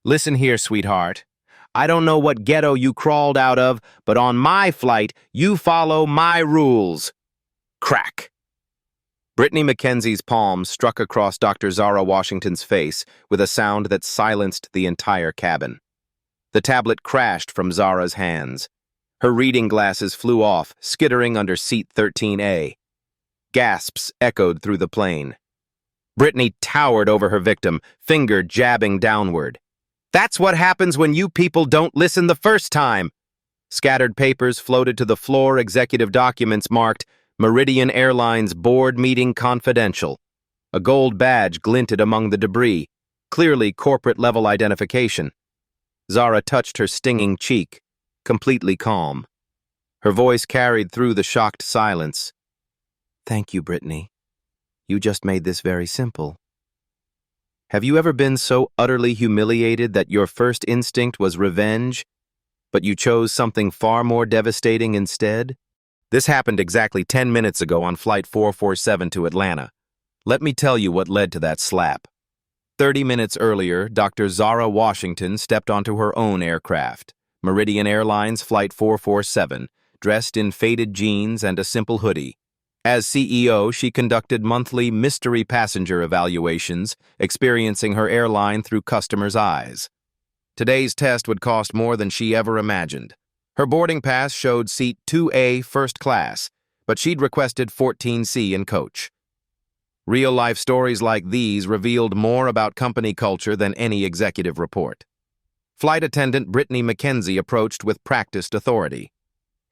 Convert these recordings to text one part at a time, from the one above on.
Listen here, sweetheart. I don't know what ghetto you crawled out of, but on my flight, you follow my rules. Crack. Brittany Mackenzie's palm struck across Dr. Zara Washington's face with a sound that silenced the entire cabin. The tablet crashed from Zara's hands. Her reading glasses flew off, skittering under seat 13A. Gasps echoed through the plane. Brittany towered over her victim, finger jabbing downward. That's what happens when you people don't listen the first time. Scattered papers floated to the floor, executive documents marked Meridian Airlines Board Meeting Confidential. A gold badge glinted among the debris, clearly corporate-level identification. Zara touched her stinging cheek, completely calm. Her voice carried through the shocked silence. Thank you, Brittany. You just made this very simple. Have you ever been so utterly humiliated that your first instinct was revenge, but you chose something far more devastating instead? This happened exactly 10 minutes ago on Flight 447 to Atlanta. Let me tell you what led to that slap. 30 minutes earlier, Dr. Zara Washington stepped onto her own aircraft, Meridian Airlines Flight 447, dressed in faded jeans and a simple hoodie. As CEO, she conducted monthly mystery passenger evaluations, experiencing her airline through customers' eyes. Today's test would cost more than she ever imagined. Her boarding pass showed seat 2A first class, but she'd requested 14C in coach. Real-life stories like these revealed more about company culture than any executive report. Flight attendant Brittany Mackenzie approached with practiced authority.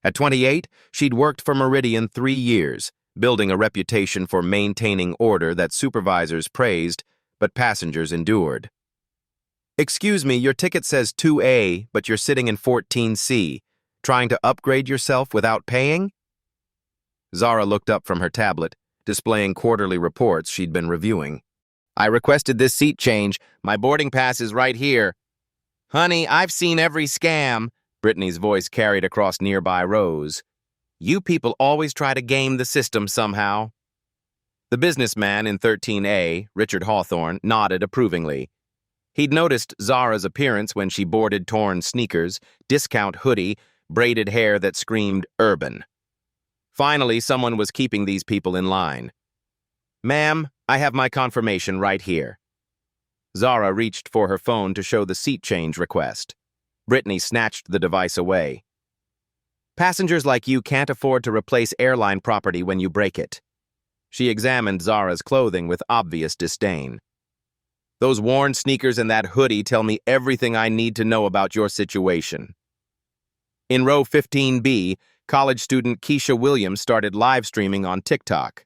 At 28, she'd worked for Meridian 3 years, building a reputation for maintaining order that supervisors praised, but passengers endured. Excuse me, your ticket says 2A, but you're sitting in 14C. Trying to upgrade yourself without paying? Zara looked up from her tablet, displaying quarterly reports she'd been reviewing. I requested this seat change. My boarding pass is right here. Honey, I've seen every scam, Brittany's voice carried across nearby rows. You people always try to game the system somehow. The businessman in 13A, Richard Hawthorne, nodded approvingly. He'd noticed Zara's appearance when she boarded torn sneakers, discount hoodie, braided hair that screamed urban. Finally, someone was keeping these people in line. Ma'am, I have my confirmation right here. Zara reached for her phone to show the seat change request. Brittany snatched the device away. Passengers like you can't afford to replace airline property when you break it. She examined Zara's clothing with obvious disdain. Those worn sneakers and that hoodie tell me everything I need to know about your situation. In row 15B, college student Keisha Williams started live streaming on TikTok.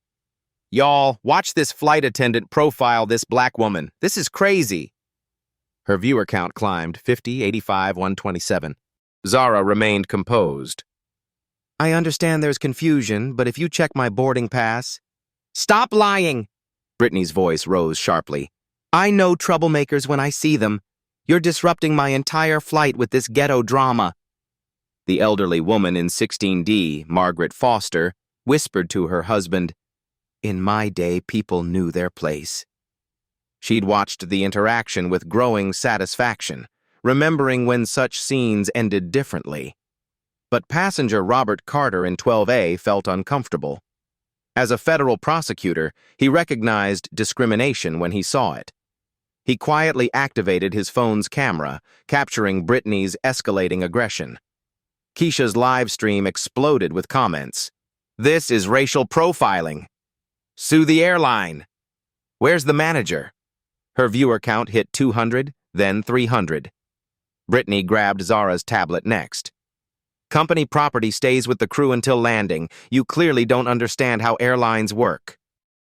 Y'all, watch this flight attendant profile this black woman. This is crazy. Her viewer count climbed 50, 85, 127. Zara remained composed. I understand there's confusion, but if you check my boarding pass... Stop lying! Brittany's voice rose sharply. I know troublemakers when I see them. You're disrupting my entire flight with this ghetto drama. The elderly woman in 16D, Margaret Foster, whispered to her husband, In my day, people knew their place. She'd watched the interaction with growing satisfaction, remembering when such scenes ended differently. But passenger Robert Carter in 12A felt uncomfortable. As a federal prosecutor, he recognized discrimination when he saw it. He quietly activated his phone's camera, capturing Brittany's escalating aggression. Keisha's live stream exploded with comments. This is racial profiling. Sue the airline. Where's the manager? Her viewer count hit 200, then 300. Brittany grabbed Zara's tablet next. Company property stays with the crew until landing. You clearly don't understand how airlines work.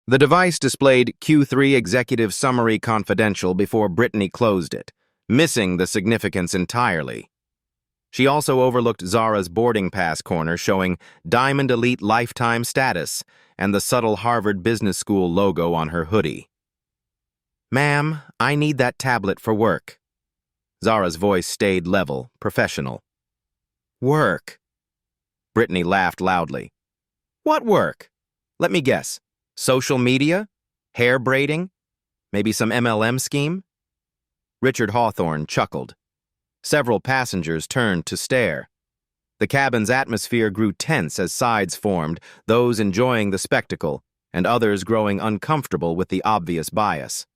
The device displayed Q3 Executive Summary Confidential before Brittany closed it, missing the significance entirely. She also overlooked Zara's boarding pass corner showing Diamond Elite Lifetime status and the subtle Harvard Business School logo on her hoodie. Ma'am, I need that tablet for work. Zara's voice stayed level, professional. Work. Brittany laughed loudly. What work? Let me guess. Social media? Hair braiding? Maybe some MLM scheme? Richard Hawthorne chuckled. Several passengers turned to stare. The cabin's atmosphere grew tense as sides formed, those enjoying the spectacle, and others growing uncomfortable with the obvious bias.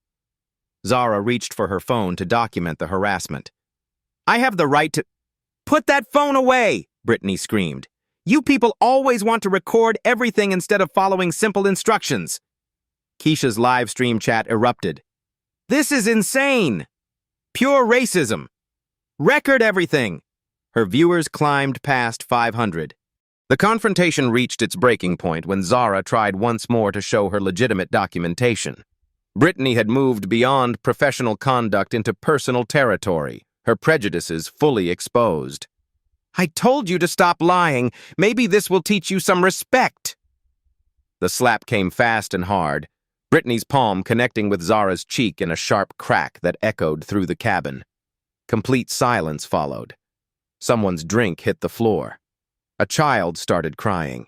Zara reached for her phone to document the harassment. "I have the right to—" "Put that phone away!" Brittany screamed. "You people always want to record everything instead of following simple instructions." Keisha's live stream chat erupted. "This is insane! Pure racism! Record everything!" Her viewers climbed past 500. The confrontation reached its breaking point when Zara tried once more to show her legitimate documentation. Brittany had moved beyond professional conduct into personal territory, her prejudices fully exposed. "I told you to stop lying. Maybe this will teach you some respect." The slap came fast and hard, Brittany's palm connecting with Zara's cheek in a sharp crack that echoed through the cabin. Complete silence followed. Someone's drink hit the floor. A child started crying.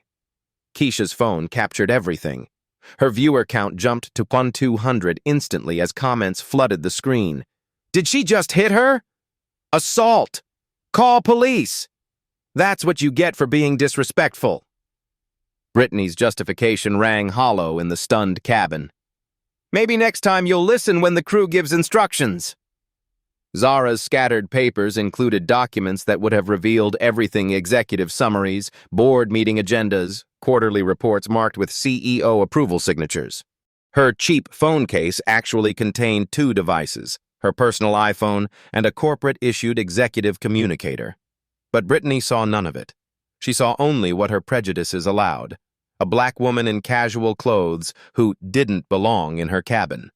Keisha's phone captured everything. Her viewer count jumped to 1,200 instantly as comments flooded the screen. "Did she just hit her? Assault! Call police! That's what you get for being disrespectful." Brittany's justification rang hollow in the stunned cabin. "Maybe next time you'll listen when the crew gives instructions." Zara's scattered papers included documents that would have revealed everything: executive summaries, board meeting agendas, quarterly reports marked with CEO approval signatures. Her cheap phone case actually contained 2 devices, her personal iPhone and a corporate-issued executive communicator. But Brittany saw none of it. She saw only what her prejudices allowed: a black woman in casual clothes who didn't belong in her cabin.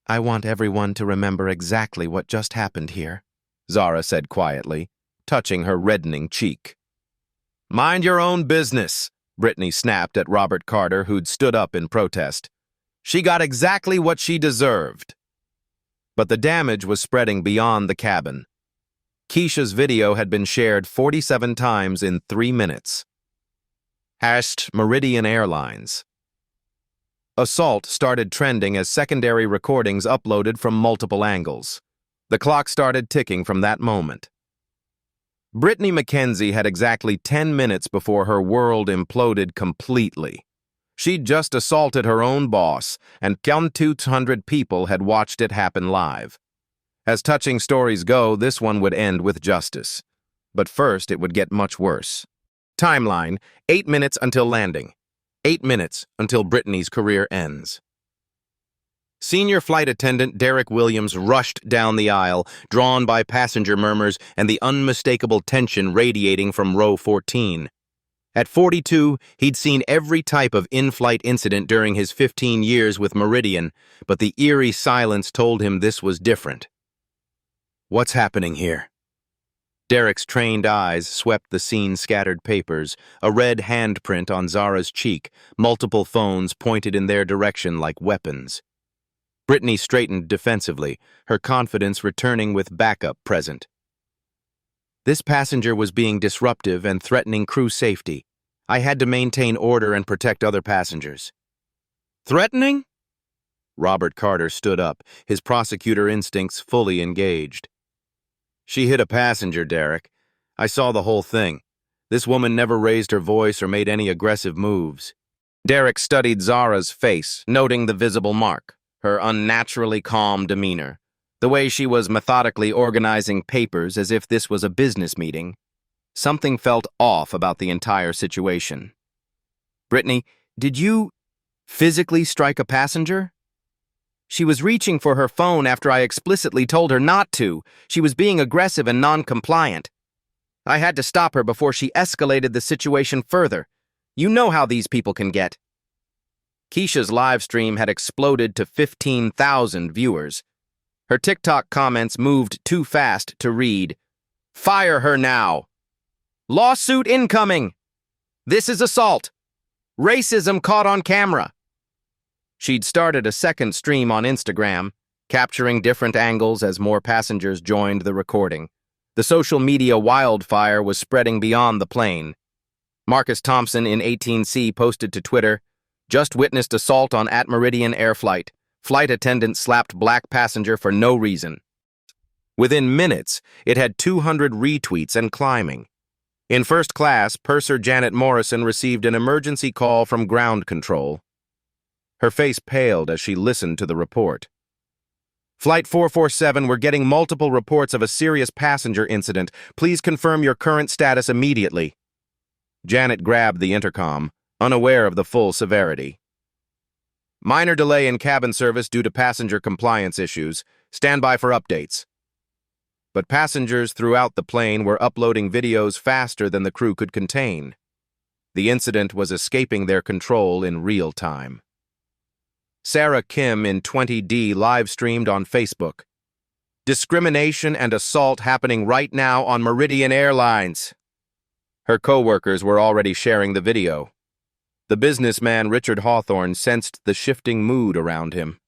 "I want everyone to remember exactly what just happened here," Zara said quietly, touching her reddening cheek. "Mind your own business," Brittany snapped at Robert Carter, who'd stood up in protest. "She got exactly what she deserved." But the damage was spreading beyond the cabin. Keisha's video had been shared 47 times in 3 minutes. #Meridian Airlines. Assault started trending as secondary recordings uploaded from multiple angles. The clock started ticking from that moment. Brittany Mackenzie had exactly 10 minutes before her world imploded completely. She'd just assaulted her own boss, and 200 people had watched it happen live. As touching stories go, this one would end with justice. But first, it would get much worse. Timeline: 8 minutes until landing. 8 minutes until Brittany's career ends. Senior flight attendant Derek Williams rushed down the aisle, drawn by passenger murmurs and the unmistakable tension radiating from row 14. At 42, he'd seen every type of in-flight incident during his 15 years with Meridian, but the eerie silence told him this was different. "What's happening here?" Derek's trained eyes swept the scene-scattered papers, a red handprint on Zara's cheek, multiple phones pointed in their direction like weapons. Brittany straightened defensively, her confidence returning with backup present. "This passenger was being disruptive and threatening crew safety. I had to maintain order and protect other passengers." "Threatening?" Robert Carter stood up, his prosecutor instincts fully engaged. "She hit a passenger, Derek. I saw the whole thing. This woman never raised her voice or made any aggressive moves." Derek studied Zara's face, noting the visible mark, her unnaturally calm demeanor, the way she was methodically organizing papers as if this was a business meeting. Something felt off about the entire situation. "Brittany, did you physically strike a passenger?" "She was reaching for her phone after I explicitly told her not to. She was being aggressive and non-compliant. I had to stop her before she escalated the situation further. You know how these people can get." Keisha's live stream had exploded to 15,000 viewers. Her TikTok comments moved too fast to read. "Fire her now! Lawsuit incoming! This is assault! Racism caught on camera!" She'd started a second stream on Instagram, capturing different angles as more passengers joined the recording. The social media wildfire was spreading beyond the plane. Marcus Thompson in 18C posted to Twitter, "Just witnessed assault on Meridian Air flight. Flight attendant slapped black passenger for no reason. Within minutes, it had 200 retweets and climbing. In first class, purser Janet Morrison received an emergency call from ground control. Her face paled as she listened to the report. Flight 447, we're getting multiple reports of a serious passenger incident. Please confirm your current status immediately. Janet grabbed the intercom, unaware of the full severity. Minor delay in cabin service due to passenger compliance issues. Stand by for updates. But passengers throughout the plane were uploading videos faster than the crew could contain. The incident was escaping their control in real time. Sarah Kim in 20D live-streamed on Facebook. Discrimination and assault happening right now on Meridian Airlines. Her co-workers were already sharing the video. The businessman Richard Hawthorne sensed the shifting mood around him.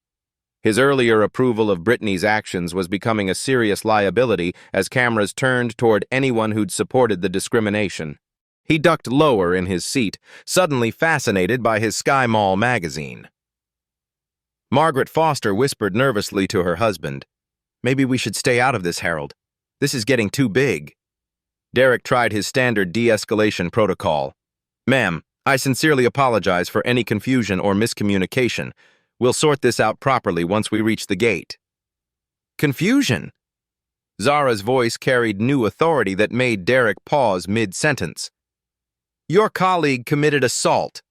His earlier approval of Brittany's actions was becoming a serious liability as cameras turned toward anyone who'd supported the discrimination. He ducked lower in his seat, suddenly fascinated by his Sky Mall magazine. Margaret Foster whispered nervously to her husband, "Maybe we should stay out of this, Harold. This is getting too big." Derek tried his standard de-escalation protocol. "Ma'am, I sincerely apologize for any confusion or miscommunication. We'll sort this out properly once we reach the gate." Confusion? Zara's voice carried new authority that made Derek pause mid-sentence. "Your colleague committed assault.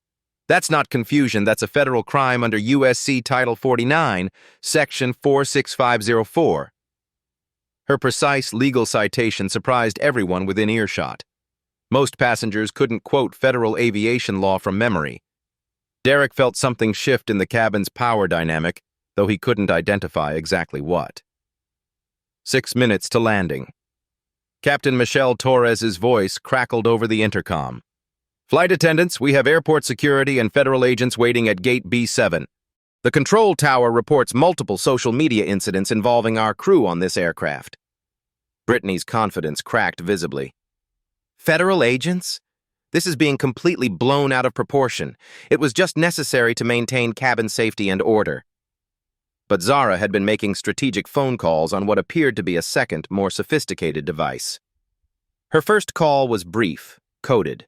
That's not confusion, that's a federal crime under USC Title 49, Section 46504. Her precise legal citation surprised everyone within earshot. Most passengers couldn't quote federal aviation law from memory. Derek felt something shift in the cabin's power dynamic, though he couldn't identify exactly what. 6 minutes to landing. Captain Michelle Torres's voice crackled over the intercom. "Flight attendants, we have airport security and federal agents waiting at gate B7. The control tower reports multiple social media incidents involving our crew on this aircraft." Brittany's confidence cracked visibly. Federal agents? This is being completely blown out of proportion. It was just necessary to maintain cabin safety and order. But Zara had been making strategic phone calls on what appeared to be a second, more sophisticated device. Her first call was brief, coded.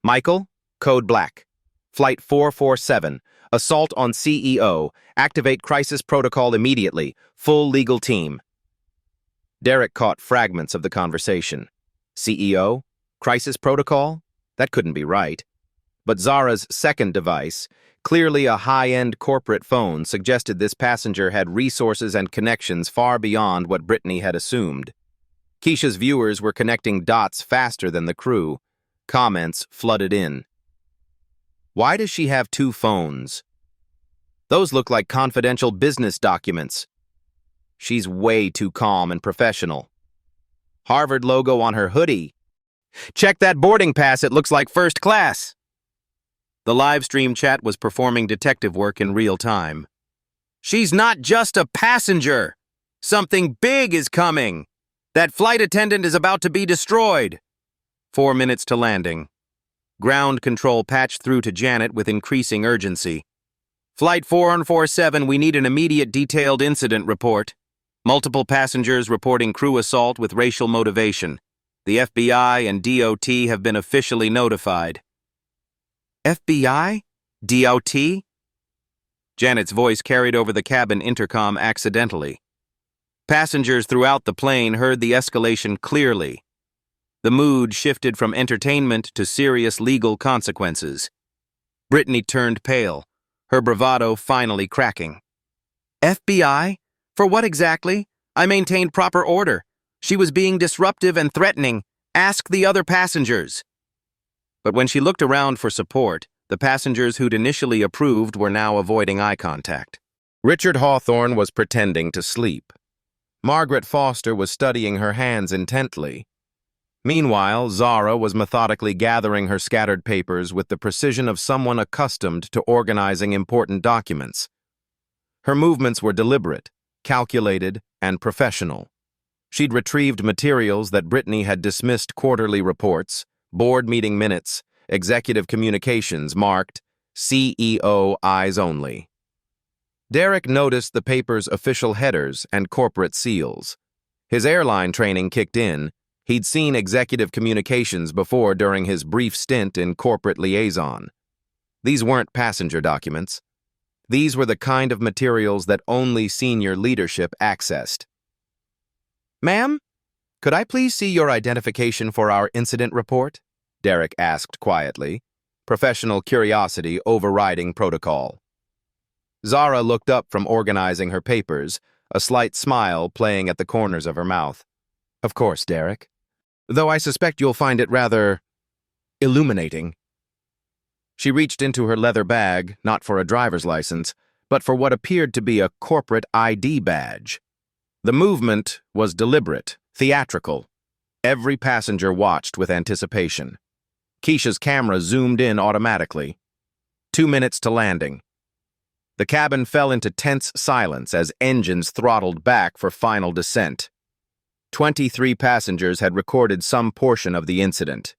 "Michael, code black. Flight 447, assault on CEO. Activate crisis protocol immediately. Full legal team." Derek caught fragments of the conversation. CEO? Crisis protocol? That couldn't be right. But Zara's second device, clearly a high-end corporate phone, suggested this passenger had resources and connections far beyond what Brittany had assumed. Keisha's viewers were connecting dots faster than the crew. Comments flooded in. "Why does she have 2 phones? Those look like confidential business documents. She's way too calm and professional. Harvard logo on her hoodie. Check that boarding pass, it looks like first class." The live stream chat was performing detective work in real time. "She's not just a passenger. Something big is coming. That flight attendant is about to be destroyed." 4 minutes to landing. Ground control patched through to Janet with increasing urgency. "Flight 447, we need an immediate detailed incident report. Multiple passengers reporting crew assault with racial motivation. The FBI and DOT have been officially notified." FBI? DOT? Janet's voice carried over the cabin intercom accidentally. Passengers throughout the plane heard the escalation clearly. The mood shifted from entertainment to serious legal consequences. Brittany turned pale, her bravado finally cracking. "FBI? For what exactly? I maintained proper order. She was being disruptive and threatening. Ask the other passengers." But when she looked around for support, the passengers who'd initially approved were now avoiding eye contact. Richard Hawthorne was pretending to sleep. Margaret Foster was studying her hands intently. Meanwhile, Zara was methodically gathering her scattered papers with the precision of someone accustomed to organizing important documents. Her movements were deliberate, calculated, and professional. She'd retrieved materials that Brittany had dismissed: quarterly reports, board meeting minutes, executive communications marked CEO Eyes Only. Derek noticed the paper's official headers and corporate seals. His airline training kicked in. He'd seen executive communications before during his brief stint in corporate liaison. These weren't passenger documents. These were the kind of materials that only senior leadership accessed. "Ma'am, could I please see your identification for our incident report?" Derek asked quietly, professional curiosity overriding protocol. Zara looked up from organizing her papers, a slight smile playing at the corners of her mouth. "Of course, Derek. Though I suspect you'll find it rather illuminating." She reached into her leather bag, not for a driver's license, but for what appeared to be a corporate ID badge. The movement was deliberate, theatrical. Every passenger watched with anticipation. Keisha's camera zoomed in automatically. 2 minutes to landing. The cabin fell into tense silence as engines throttled back for final descent. 23 passengers had recorded some portion of the incident.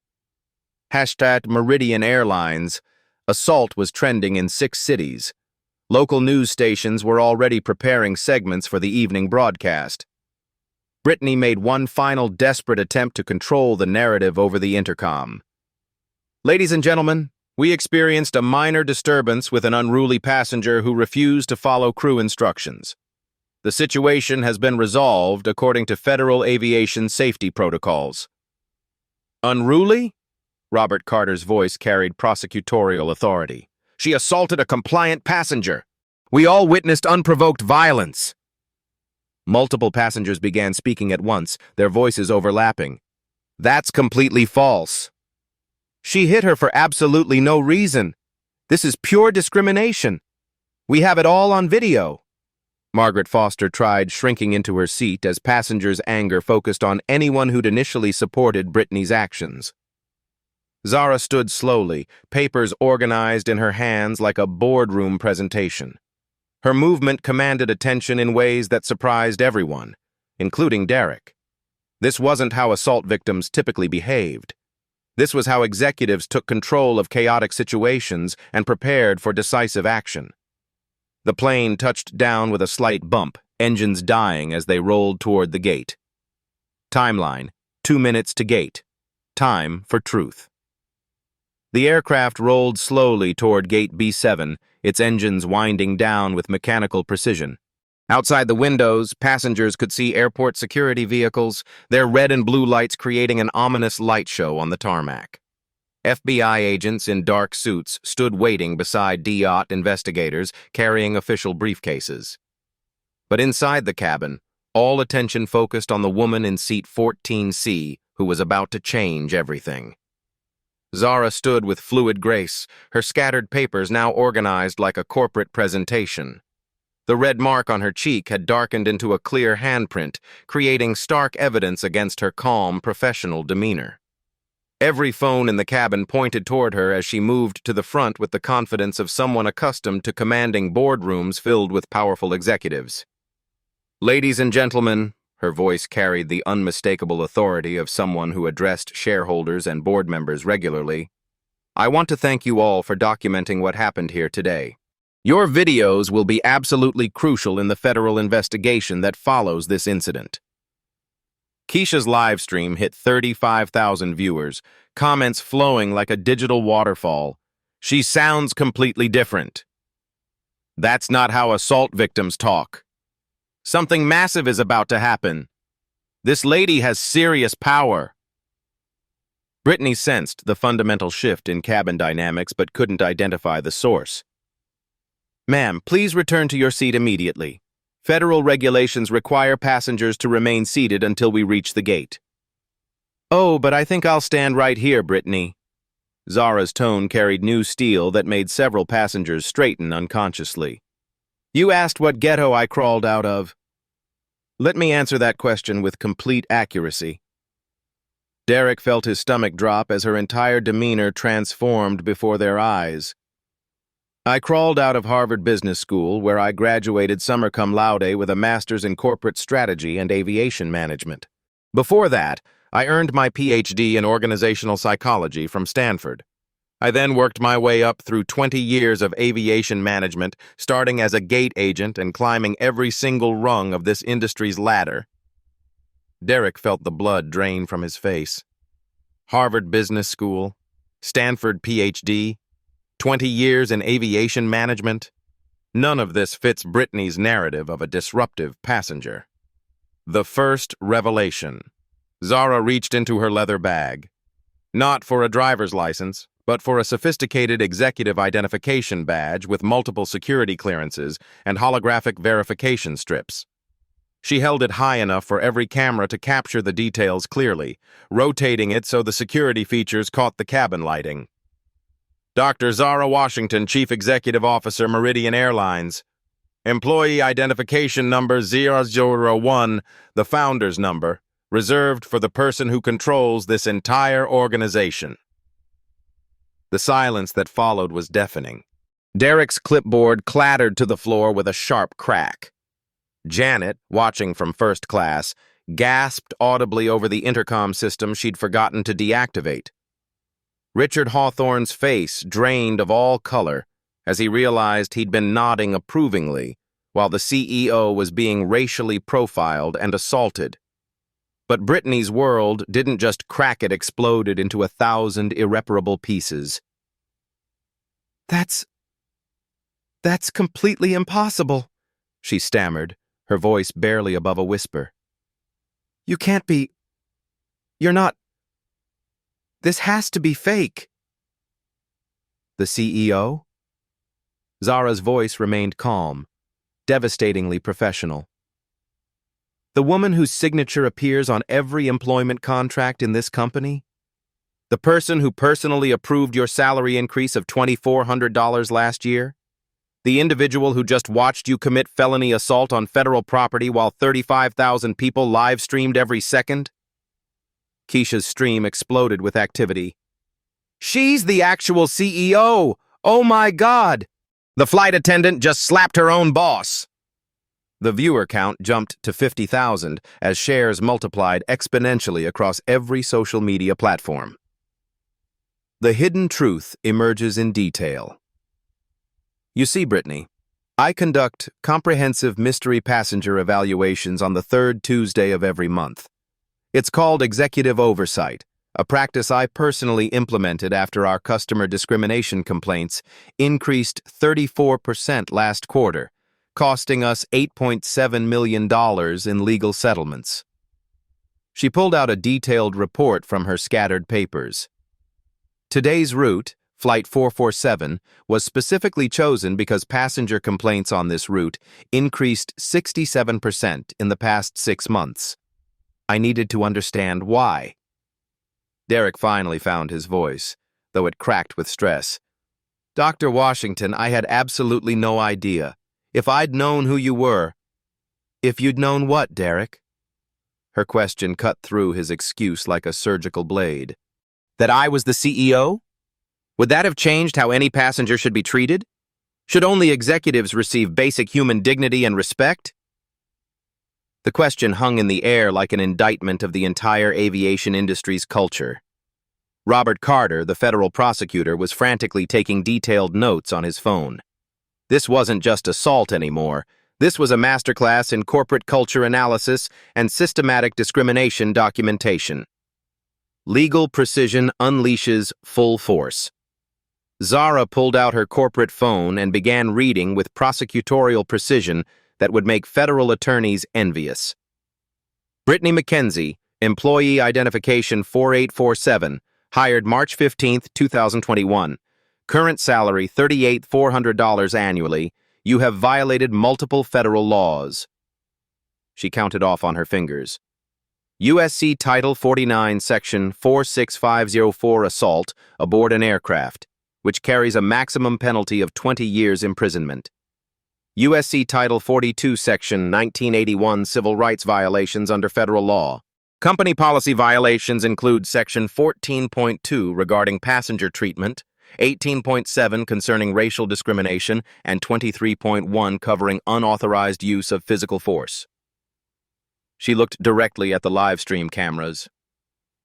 #Meridian Airlines. Assault was trending in 6 cities. Local news stations were already preparing segments for the evening broadcast. Brittany made one final desperate attempt to control the narrative over the intercom. "Ladies and gentlemen, we experienced a minor disturbance with an unruly passenger who refused to follow crew instructions. The situation has been resolved according to federal aviation safety protocols." "Unruly?" Robert Carter's voice carried prosecutorial authority. "She assaulted a compliant passenger. We all witnessed unprovoked violence." Multiple passengers began speaking at once, their voices overlapping. "That's completely false. She hit her for absolutely no reason. This is pure discrimination. We have it all on video." Margaret Foster tried shrinking into her seat as passengers' anger focused on anyone who'd initially supported Brittany's actions. Zara stood slowly, papers organized in her hands like a boardroom presentation. Her movement commanded attention in ways that surprised everyone, including Derek. This wasn't how assault victims typically behaved. This was how executives took control of chaotic situations and prepared for decisive action. The plane touched down with a slight bump, engines dying as they rolled toward the gate. Timeline: 2 minutes to gate. Time for truth. The aircraft rolled slowly toward Gate B7, its engines winding down with mechanical precision. Outside the windows, passengers could see airport security vehicles, their red and blue lights creating an ominous light show on the tarmac. FBI agents in dark suits stood waiting beside DOT investigators carrying official briefcases. But inside the cabin, all attention focused on the woman in seat 14C who was about to change everything. Zara stood with fluid grace, her scattered papers now organized like a corporate presentation. The red mark on her cheek had darkened into a clear handprint, creating stark evidence against her calm, professional demeanor. Every phone in the cabin pointed toward her as she moved to the front with the confidence of someone accustomed to commanding boardrooms filled with powerful executives. "Ladies and gentlemen," her voice carried the unmistakable authority of someone who addressed shareholders and board members regularly, "I want to thank you all for documenting what happened here today. Your videos will be absolutely crucial in the federal investigation that follows this incident." Keisha's live stream hit 35,000 viewers, comments flowing like a digital waterfall. "She sounds completely different. That's not how assault victims talk. Something massive is about to happen. This lady has serious power." Brittany sensed the fundamental shift in cabin dynamics but couldn't identify the source. "Ma'am, please return to your seat immediately. Federal regulations require passengers to remain seated until we reach the gate." "Oh, but I think I'll stand right here, Brittany." Zara's tone carried new steel that made several passengers straighten unconsciously. "You asked what ghetto I crawled out of. Let me answer that question with complete accuracy." Derek felt his stomach drop as her entire demeanor transformed before their eyes. "I crawled out of Harvard Business School, where I graduated summa cum laude with a master's in corporate strategy and aviation management. Before that, I earned my PhD in organizational psychology from Stanford. I then worked my way up through 20 years of aviation management, starting as a gate agent and climbing every single rung of this industry's ladder. Derek felt the blood drain from his face. Harvard Business School, Stanford PhD, 20 years in aviation management. None of this fits Brittany's narrative of a disruptive passenger. The first revelation. Zara reached into her leather bag. Not for a driver's license, but for a sophisticated executive identification badge with multiple security clearances and holographic verification strips. She held it high enough for every camera to capture the details clearly, rotating it so the security features caught the cabin lighting. Dr. Zara Washington, Chief Executive Officer, Meridian Airlines. Employee identification number 001, the founder's number, reserved for the person who controls this entire organization. The silence that followed was deafening. Derek's clipboard clattered to the floor with a sharp crack. Janet, watching from first class, gasped audibly over the intercom system she'd forgotten to deactivate. Richard Hawthorne's face drained of all color as he realized he'd been nodding approvingly while the CEO was being racially profiled and assaulted. But Brittany's world didn't just crack, it exploded into 1,000 irreparable pieces. That's completely impossible, she stammered, her voice barely above a whisper. You can't be... You're not... This has to be fake. The CEO? Zara's voice remained calm, devastatingly professional. The woman whose signature appears on every employment contract in this company? The person who personally approved your salary increase of $2,400 last year? The individual who just watched you commit felony assault on federal property while 35,000 people live-streamed every second? Keisha's stream exploded with activity. She's the actual CEO! Oh my God! The flight attendant just slapped her own boss! The viewer count jumped to 50,000 as shares multiplied exponentially across every social media platform. The hidden truth emerges in detail. You see, Brittany, I conduct comprehensive mystery passenger evaluations on the third Tuesday of every month. It's called executive oversight, a practice I personally implemented after our customer discrimination complaints increased 34% last quarter, costing us $8.7 million in legal settlements. She pulled out a detailed report from her scattered papers. Today's route, Flight 447, was specifically chosen because passenger complaints on this route increased 67% in the past 6 months. I needed to understand why. Derek finally found his voice, though it cracked with stress. Dr. Washington, I had absolutely no idea. If I'd known who you were... If you'd known what, Derek? Her question cut through his excuse like a surgical blade. That I was the CEO? Would that have changed how any passenger should be treated? Should only executives receive basic human dignity and respect? The question hung in the air like an indictment of the entire aviation industry's culture. Robert Carter, the federal prosecutor, was frantically taking detailed notes on his phone. This wasn't just assault anymore. This was a masterclass in corporate culture analysis and systematic discrimination documentation. Legal precision unleashes full force. Zara pulled out her corporate phone and began reading with prosecutorial precision that would make federal attorneys envious. Brittany McKenzie, Employee Identification 4847, hired March 15, 2021. Current salary $38,400 annually. You have violated multiple federal laws. She counted off on her fingers. USC Title 49, Section 46504 assault aboard an aircraft, which carries a maximum penalty of 20 years imprisonment. USC Title 42, Section 1981 civil rights violations under federal law. Company policy violations include Section 14.2 regarding passenger treatment, 18.7 concerning racial discrimination, and 23.1 covering unauthorized use of physical force. She looked directly at the live stream cameras.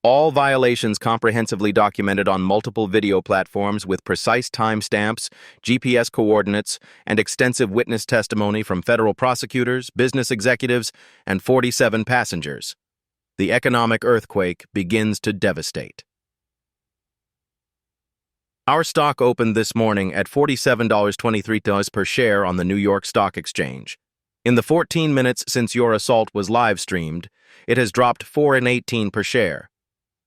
All violations comprehensively documented on multiple video platforms with precise timestamps, GPS coordinates, and extensive witness testimony from federal prosecutors, business executives, and 47 passengers. The economic earthquake begins to devastate. Our stock opened this morning at $47.23 per share on the New York Stock Exchange. In the 14 minutes since your assault was live-streamed, it has dropped $4.18 per share.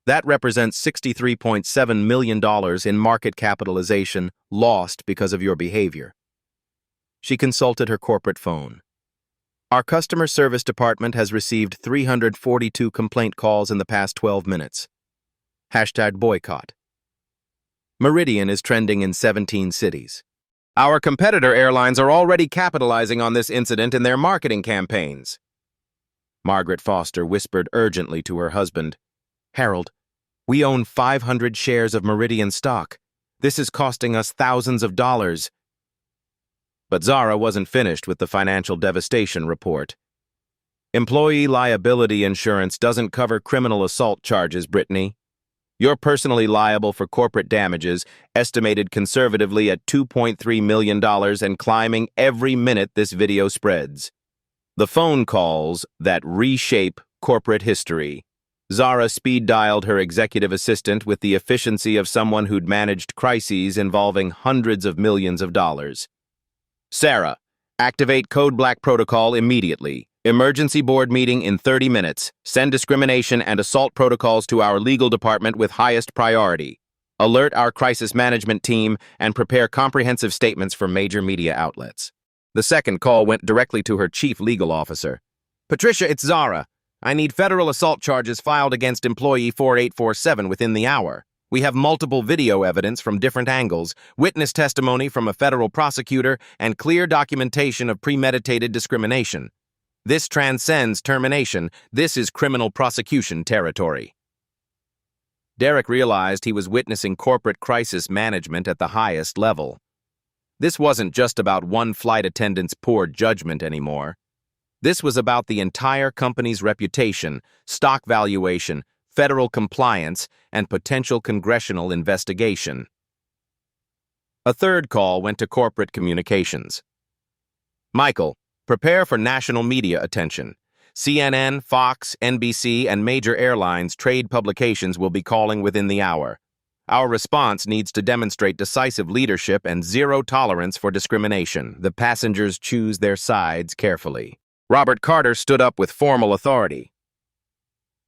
That represents $63.7 million in market capitalization lost because of your behavior. She consulted her corporate phone. Our customer service department has received 342 complaint calls in the past 12 minutes. #boycott. Meridian is trending in 17 cities. Our competitor airlines are already capitalizing on this incident in their marketing campaigns. Margaret Foster whispered urgently to her husband, Harold, we own 500 shares of Meridian stock. This is costing us thousands of dollars. But Zara wasn't finished with the financial devastation report. Employee liability insurance doesn't cover criminal assault charges, Brittany. You're personally liable for corporate damages, estimated conservatively at $2.3 million and climbing every minute this video spreads. The phone calls that reshape corporate history. Zara speed-dialed her executive assistant with the efficiency of someone who'd managed crises involving hundreds of millions of dollars. Sarah, activate Code Black protocol immediately. Emergency board meeting in 30 minutes. Send discrimination and assault protocols to our legal department with highest priority. Alert our crisis management team and prepare comprehensive statements for major media outlets. The second call went directly to her chief legal officer. Patricia, it's Zara. I need federal assault charges filed against employee 4847 within the hour. We have multiple video evidence from different angles, witness testimony from a federal prosecutor, and clear documentation of premeditated discrimination. This transcends termination. This is criminal prosecution territory. Derek realized he was witnessing corporate crisis management at the highest level. This wasn't just about one flight attendant's poor judgment anymore. This was about the entire company's reputation, stock valuation, federal compliance, and potential congressional investigation. A third call went to corporate communications. Michael, prepare for national media attention. CNN, Fox, NBC, and major airlines trade publications will be calling within the hour. Our response needs to demonstrate decisive leadership and zero tolerance for discrimination. The passengers choose their sides carefully. Robert Carter stood up with formal authority.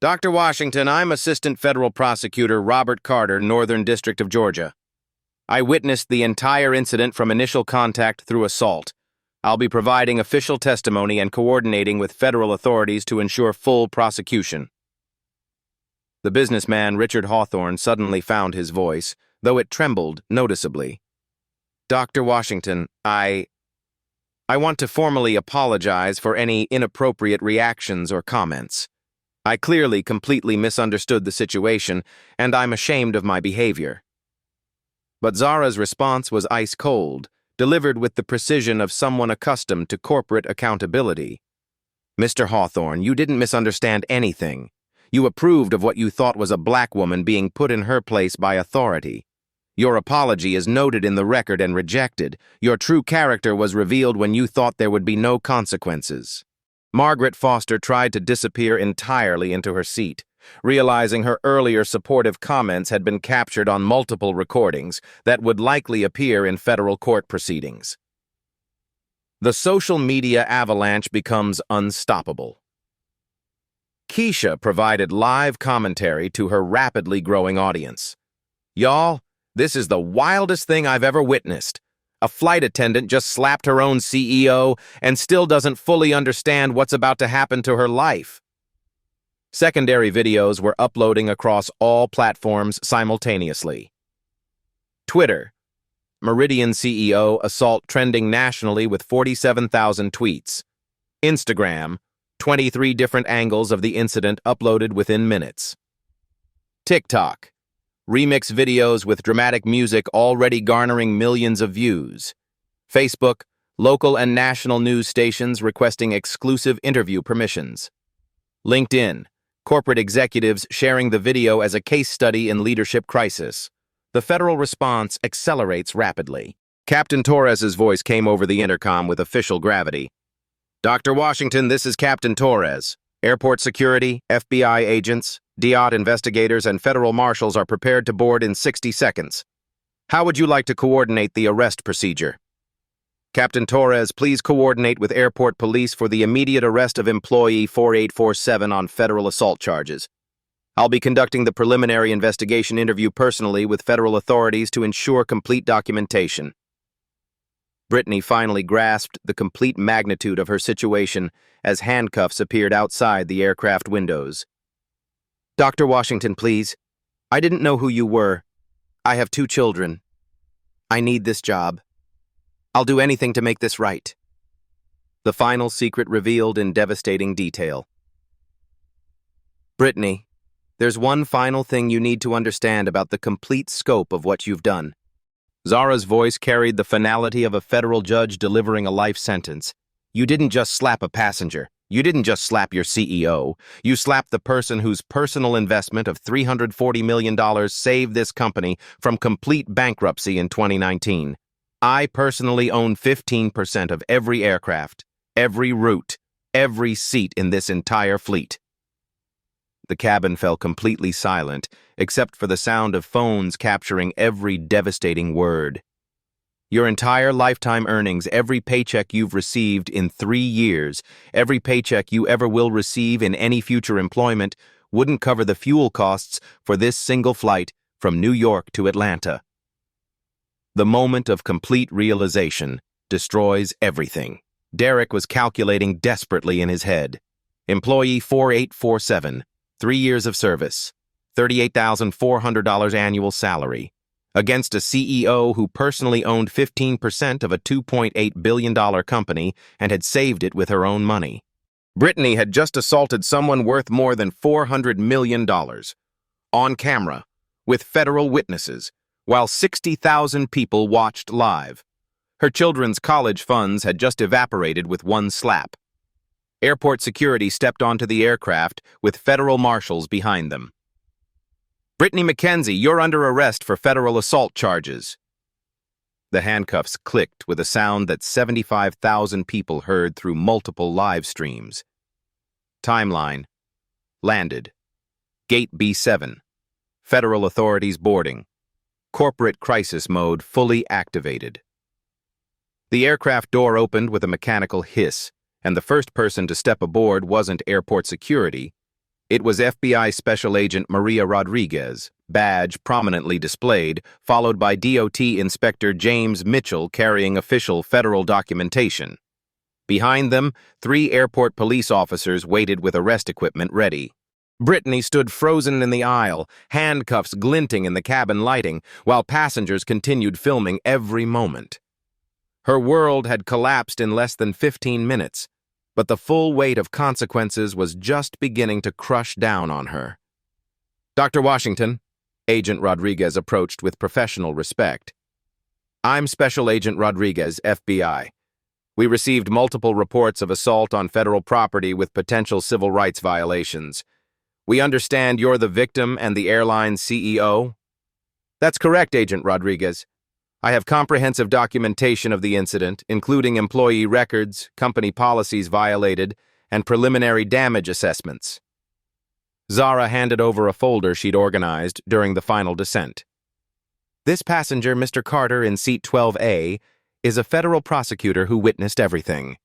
Dr. Washington, I'm Assistant Federal Prosecutor Robert Carter, Northern District of Georgia. I witnessed the entire incident from initial contact through assault. I'll be providing official testimony and coordinating with federal authorities to ensure full prosecution. The businessman Richard Hawthorne suddenly found his voice, though it trembled noticeably. Dr. Washington, I want to formally apologize for any inappropriate reactions or comments. I clearly completely misunderstood the situation, and I'm ashamed of my behavior. But Zara's response was ice-cold, delivered with the precision of someone accustomed to corporate accountability. Mr. Hawthorne, you didn't misunderstand anything. You approved of what you thought was a black woman being put in her place by authority. Your apology is noted in the record and rejected. Your true character was revealed when you thought there would be no consequences. Margaret Foster tried to disappear entirely into her seat, realizing her earlier supportive comments had been captured on multiple recordings that would likely appear in federal court proceedings. The social media avalanche becomes unstoppable. Keisha provided live commentary to her rapidly growing audience. Y'all, this is the wildest thing I've ever witnessed. A flight attendant just slapped her own CEO and still doesn't fully understand what's about to happen to her life. Secondary videos were uploading across all platforms simultaneously. Twitter. Meridian CEO assault trending nationally with 47,000 tweets. Instagram. 23 different angles of the incident uploaded within minutes. TikTok. Remix videos with dramatic music already garnering millions of views. Facebook. Local and national news stations requesting exclusive interview permissions. LinkedIn. Corporate executives sharing the video as a case study in leadership crisis. The federal response accelerates rapidly. Captain Torres's voice came over the intercom with official gravity. Dr. Washington, this is Captain Torres. Airport security, FBI agents, DOT investigators, and federal marshals are prepared to board in 60 seconds. How would you like to coordinate the arrest procedure? Captain Torres, please coordinate with airport police for the immediate arrest of employee 4847 on federal assault charges. I'll be conducting the preliminary investigation interview personally with federal authorities to ensure complete documentation. Brittany finally grasped the complete magnitude of her situation as handcuffs appeared outside the aircraft windows. Dr. Washington, please. I didn't know who you were. I have 2 children. I need this job. I'll do anything to make this right. The final secret revealed in devastating detail. Brittany, there's one final thing you need to understand about the complete scope of what you've done. Zara's voice carried the finality of a federal judge delivering a life sentence. You didn't just slap a passenger. You didn't just slap your CEO. You slapped the person whose personal investment of $340 million saved this company from complete bankruptcy in 2019. I personally own 15% of every aircraft, every route, every seat in this entire fleet. The cabin fell completely silent, except for the sound of phones capturing every devastating word. Your entire lifetime earnings, every paycheck you've received in 3 years, every paycheck you ever will receive in any future employment, wouldn't cover the fuel costs for this single flight from New York to Atlanta. The moment of complete realization destroys everything. Derek was calculating desperately in his head. Employee 4847, 3 years of service, $38,400 annual salary, against a CEO who personally owned 15% of a $2.8 billion company and had saved it with her own money. Brittany had just assaulted someone worth more than $400 million, on camera, with federal witnesses, while 60,000 people watched live. Her children's college funds had just evaporated with one slap. Airport security stepped onto the aircraft with federal marshals behind them. Brittany McKenzie, you're under arrest for federal assault charges. The handcuffs clicked with a sound that 75,000 people heard through multiple live streams. Timeline. Landed. Gate B7. Federal authorities boarding. Corporate crisis mode fully activated. The aircraft door opened with a mechanical hiss, and the first person to step aboard wasn't airport security. It was FBI Special Agent Maria Rodriguez, badge prominently displayed, followed by DOT Inspector James Mitchell carrying official federal documentation. Behind them, 3 airport police officers waited with arrest equipment ready. Brittany stood frozen in the aisle, handcuffs glinting in the cabin lighting, while passengers continued filming every moment. Her world had collapsed in less than 15 minutes, but the full weight of consequences was just beginning to crush down on her. Dr. Washington, Agent Rodriguez approached with professional respect. I'm Special Agent Rodriguez, FBI. We received multiple reports of assault on federal property with potential civil rights violations. We understand you're the victim and the airline's CEO? That's correct, Agent Rodriguez. I have comprehensive documentation of the incident, including employee records, company policies violated, and preliminary damage assessments. Zara handed over a folder she'd organized during the final descent. This passenger, Mr. Carter, in seat 12A, is a federal prosecutor who witnessed everything.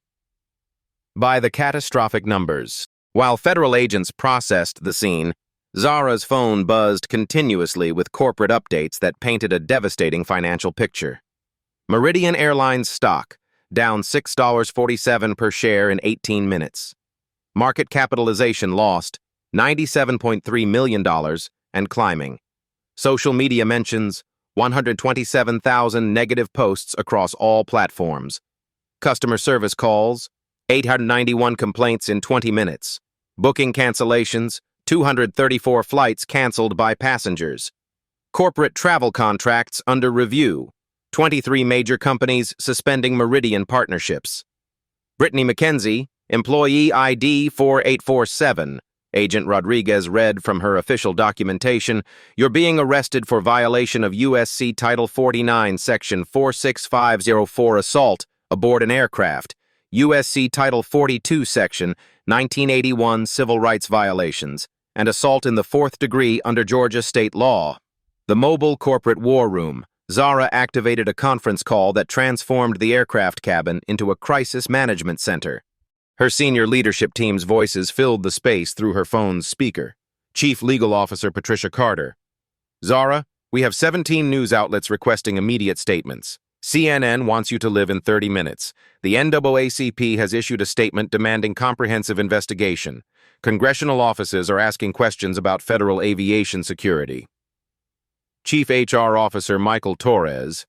By the catastrophic numbers. While federal agents processed the scene, Zara's phone buzzed continuously with corporate updates that painted a devastating financial picture. Meridian Airlines stock, down $6.47 per share in 18 minutes. Market capitalization lost, $97.3 million, and climbing. Social media mentions, 127,000 negative posts across all platforms. Customer service calls, 891 complaints in 20 minutes. Booking cancellations, 234 flights canceled by passengers. Corporate travel contracts under review. 23 major companies suspending Meridian partnerships. Brittany McKenzie, employee ID 4847, Agent Rodriguez read from her official documentation, "You're being arrested for violation of USC Title 49, Section 46504 assault aboard an aircraft, USC Title 42, Section 1981 civil rights violations, and assault in the fourth degree under Georgia state law." The mobile corporate war room, Zara activated a conference call that transformed the aircraft cabin into a crisis management center. Her senior leadership team's voices filled the space through her phone's speaker. Chief Legal Officer Patricia Carter. "Zara, we have 17 news outlets requesting immediate statements. CNN wants you to live in 30 minutes. The NAACP has issued a statement demanding comprehensive investigation. Congressional offices are asking questions about federal aviation security." Chief HR Officer Michael Torres.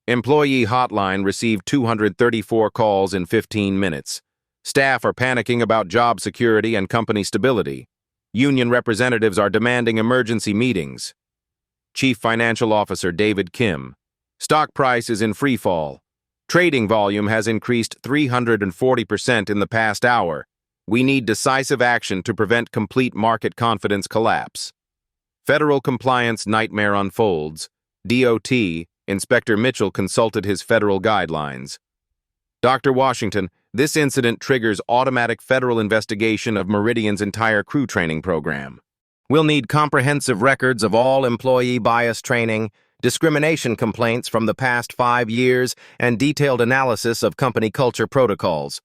"Employee hotline received 234 calls in 15 minutes. Staff are panicking about job security and company stability. Union representatives are demanding emergency meetings." Chief Financial Officer David Kim. "Stock price is in free fall. Trading volume has increased 340% in the past hour. We need decisive action to prevent complete market confidence collapse." Federal compliance nightmare unfolds. DOT, Inspector Mitchell consulted his federal guidelines. "Dr. Washington, this incident triggers automatic federal investigation of Meridian's entire crew training program. We'll need comprehensive records of all employee bias training, discrimination complaints from the past 5 years, and detailed analysis of company culture protocols."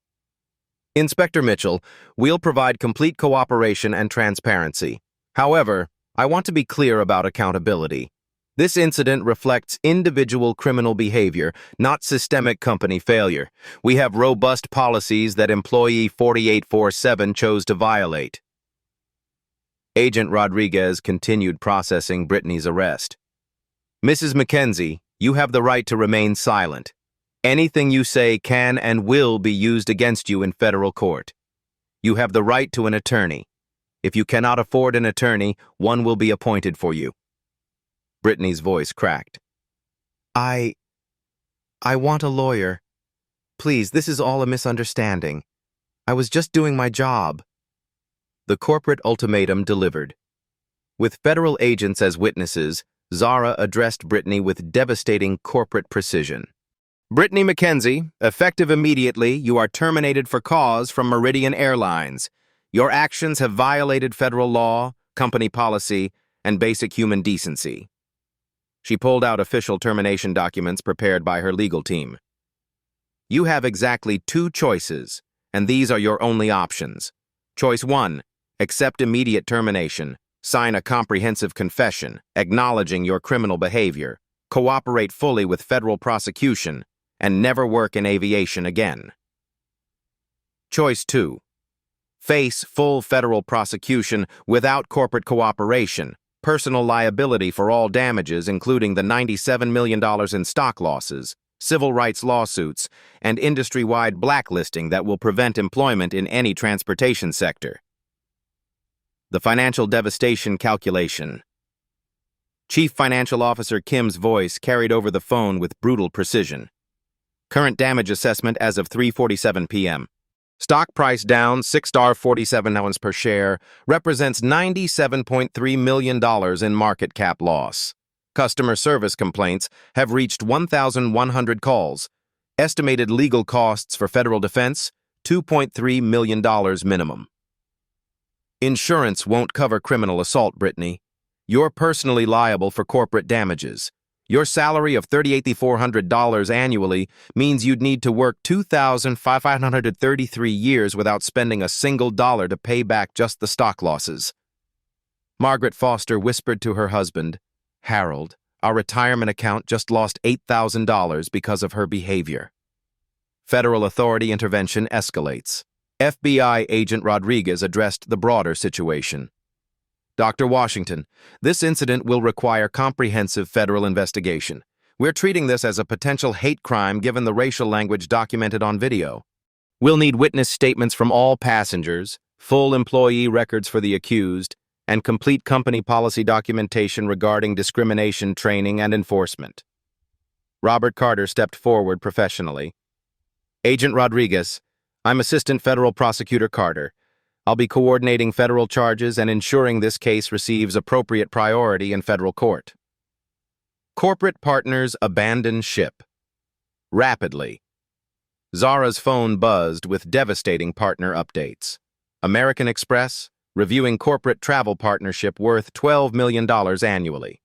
Inspector Mitchell, "We'll provide complete cooperation and transparency. However, I want to be clear about accountability. This incident reflects individual criminal behavior, not systemic company failure. We have robust policies that Employee 4847 chose to violate." Agent Rodriguez continued processing Brittany's arrest. "Mrs. McKenzie, you have the right to remain silent. Anything you say can and will be used against you in federal court. You have the right to an attorney. If you cannot afford an attorney, one will be appointed for you." Brittany's voice cracked. I want a lawyer. Please, this is all a misunderstanding. I was just doing my job." The corporate ultimatum delivered. With federal agents as witnesses, Zara addressed Brittany with devastating corporate precision. "Brittany McKenzie, effective immediately, you are terminated for cause from Meridian Airlines. Your actions have violated federal law, company policy, and basic human decency." She pulled out official termination documents prepared by her legal team. "You have exactly 2 choices, and these are your only options. Choice 1, accept immediate termination, sign a comprehensive confession acknowledging your criminal behavior, cooperate fully with federal prosecution, and never work in aviation again. Choice 2, face full federal prosecution without corporate cooperation, personal liability for all damages including the $97 million in stock losses, civil rights lawsuits, and industry-wide blacklisting that will prevent employment in any transportation sector." The financial devastation calculation. Chief Financial Officer Kim's voice carried over the phone with brutal precision. Current damage assessment as of 3:47 p.m. Stock price down $6.47 per share, represents $97.3 million in market cap loss. Customer service complaints have reached 1,100 calls. Estimated legal costs for federal defense, $2.3 million minimum. Insurance won't cover criminal assault, Brittany. You're personally liable for corporate damages. Your salary of $38,400 annually means you'd need to work 2,533 years without spending a single dollar to pay back just the stock losses. Margaret Foster whispered to her husband, "Harold, our retirement account just lost $8,000 because of her behavior." Federal authority intervention escalates. FBI agent Rodriguez addressed the broader situation. "Dr. Washington, this incident will require comprehensive federal investigation. We're treating this as a potential hate crime given the racial language documented on video. We'll need witness statements from all passengers, full employee records for the accused, and complete company policy documentation regarding discrimination training and enforcement." Robert Carter stepped forward professionally. "Agent Rodriguez, I'm Assistant Federal Prosecutor Carter. I'll be coordinating federal charges and ensuring this case receives appropriate priority in federal court. Corporate partners abandon ship. Rapidly. Zara's phone buzzed with devastating partner updates. American Express, reviewing corporate travel partnership worth $12 million annually.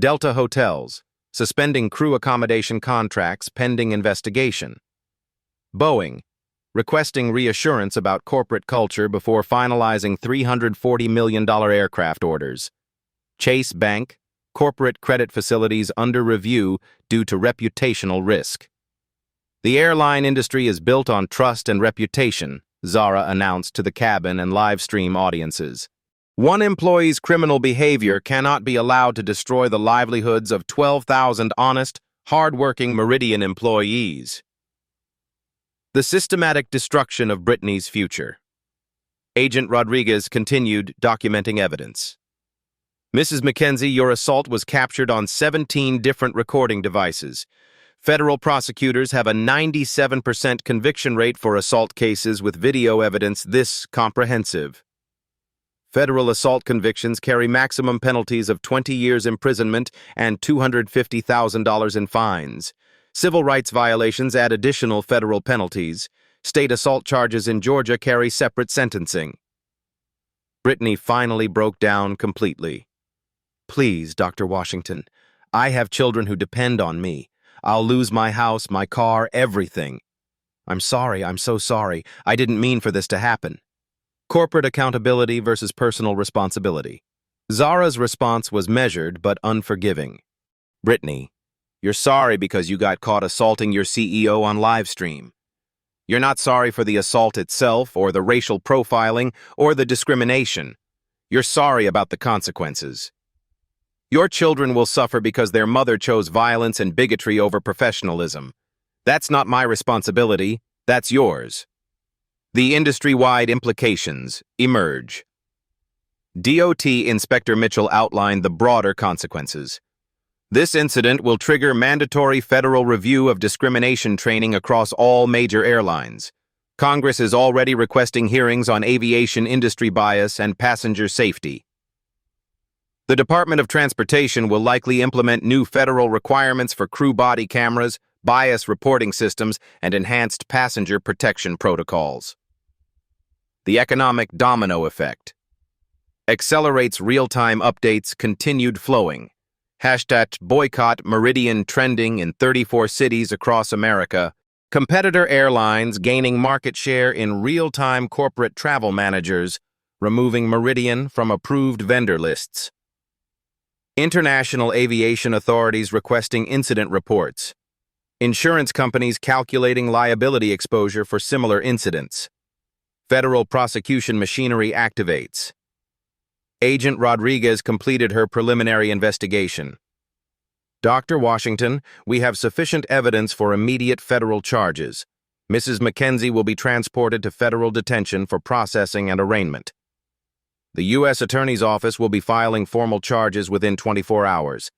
Delta Hotels, suspending crew accommodation contracts pending investigation. Boeing, requesting reassurance about corporate culture before finalizing $340 million aircraft orders. Chase Bank, corporate credit facilities under review due to reputational risk. The airline industry is built on trust and reputation, Zara announced to the cabin and live stream audiences. One employee's criminal behavior cannot be allowed to destroy the livelihoods of 12,000 honest, hard-working Meridian employees. The systematic destruction of Brittany's future. Agent Rodriguez continued documenting evidence. Mrs. Mackenzie, your assault was captured on 17 different recording devices. Federal prosecutors have a 97% conviction rate for assault cases with video evidence this comprehensive. Federal assault convictions carry maximum penalties of 20 years imprisonment and $250,000 in fines. Civil rights violations add additional federal penalties. State assault charges in Georgia carry separate sentencing. Brittany finally broke down completely. Please, Dr. Washington, I have children who depend on me. I'll lose my house, my car, everything. I'm sorry, I'm so sorry. I didn't mean for this to happen. Corporate accountability versus personal responsibility. Zara's response was measured but unforgiving. Brittany, you're sorry because you got caught assaulting your CEO on live stream. You're not sorry for the assault itself or the racial profiling or the discrimination. You're sorry about the consequences. Your children will suffer because their mother chose violence and bigotry over professionalism. That's not my responsibility, that's yours. The industry-wide implications emerge. DOT Inspector Mitchell outlined the broader consequences. This incident will trigger mandatory federal review of discrimination training across all major airlines. Congress is already requesting hearings on aviation industry bias and passenger safety. The Department of Transportation will likely implement new federal requirements for crew body cameras, bias reporting systems, and enhanced passenger protection protocols. The economic domino effect. Accelerates real-time updates continued flowing. #boycott Meridian trending in 34 cities across America. Competitor airlines gaining market share in real-time corporate travel managers, removing Meridian from approved vendor lists. International aviation authorities requesting incident reports. Insurance companies calculating liability exposure for similar incidents. Federal prosecution machinery activates. Agent Rodriguez completed her preliminary investigation. Dr. Washington, we have sufficient evidence for immediate federal charges. Mrs. Mackenzie will be transported to federal detention for processing and arraignment. The U.S. Attorney's Office will be filing formal charges within 24 hours.